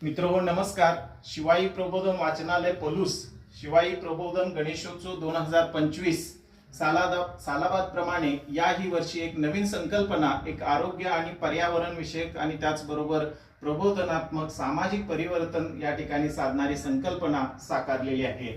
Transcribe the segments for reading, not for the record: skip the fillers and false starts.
मित्रहो नमस्कार. शिवाई प्रबोधन वाचनालय पलूस शिवाई प्रबोधन गणेशोत्सव 2025 सालाबाद प्रमाणे याही वर्षी एक नवीन संकल्पना, एक आरोग्य आणि पर्यावरण विषयक आणि त्याचबरोबर प्रबोधनात्मक सामाजिक परिवर्तन या ठिकाणी साधणारी संकल्पना साकारलेली आहे.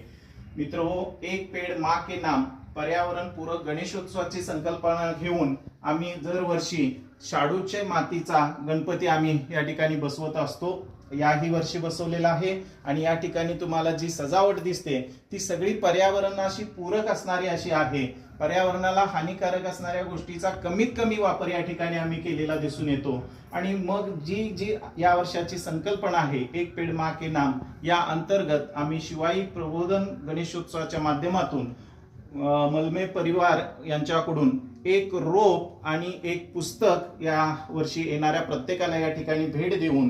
मित्रहो, एक पेड़ माँ के नाम पर्यावरण पूरक गणेशोत्सवाची संकल्पना घेऊन आम्ही दरवर्षी शाडूच्या मातीचा गणपती आम्ही या ठिकाणी बसवत असतो. याही वर्षी बसवलेला आहे आणि या ठिकाणी तुम्हाला जी सजावट दिसते ती सगळी पर्यावरणाशी पूरक असणारी अशी आहे. पर्यावरणाला हानिकारक असणाऱ्या गोष्टीचा कमीत कमी वापर या ठिकाणी आम्ही केलेला दिसून येतो. आणि मग जी जी या वर्षाची संकल्पना आहे एक पेड़ माँ के नाम, या अंतर्गत आम्ही शिवाई प्रबोधन गणेशोत्सवाच्या माध्यमातून मलमे परिवार यांच्याकडून एक रोप आणि एक पुस्तक या वर्षी येणाऱ्या प्रत्येकाला या ठिकाणी भेट देऊन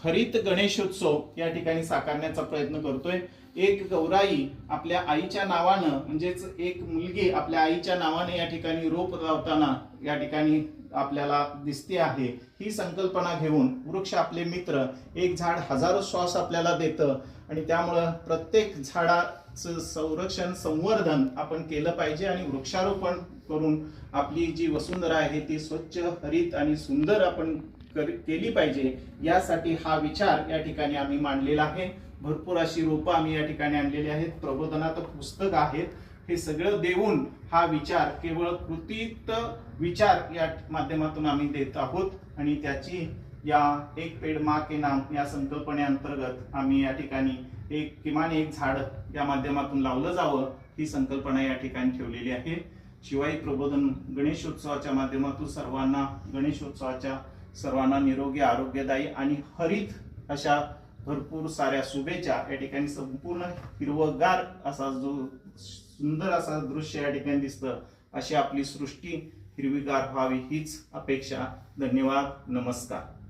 हरित गणेशोत्सव या ठिकाणी साकारण्याचा प्रयत्न करतोय. एक गौराई आपल्या आईच्या नावानं, म्हणजेच एक मुलगी आपल्या आईच्या नावाने या ठिकाणी रोप लावताना या ठिकाणी आपल्याला दिसते आहे. ही संकल्पना घेऊन वृक्ष आपले मित्र, एक झाड हजारो श्वास आपल्याला देतं आणि त्यामुळं प्रत्येक झाडाचं संरक्षण संवर्धन आपण केलं पाहिजे आणि वृक्षारोपण करून आपली जी वसुंधरा आहे ती स्वच्छ, हरित आणि सुंदर आपण केली पाहिजे. यासाठी हा विचार या ठिकाणी आम्ही मांडलेला आहे. भरपूर अशी रोपं आम्ही या ठिकाणी आणलेली आहेत, प्रबोधनात पुस्तक आहेत. हे सगळं देऊन हा विचार केवळ कृतीत विचार या माध्यमातून आम्ही देत आहोत आणि त्याची या एक पेड़ माँ के नाम या संकल्पनेअंतर्गत आम्ही या ठिकाणी किमान एक झाड या माध्यमातून लावलं जावं ही संकल्पना या ठिकाणी ठेवलेली आहे. शिवाई प्रबोधन गणेशोत्सवाच्या माध्यमातून सर्वांना निरोगी, आरोग्यदायी आणि हरित अशा भरपूर साऱ्या शुभेच्छा. या ठिकाणी संपूर्ण हिरवगार असा जो सुंदर असा दृश्य या ठिकाणी दिसतं, अशी आपली सृष्टी हिरवीगार व्हावी हीच अपेक्षा. धन्यवाद. नमस्कार.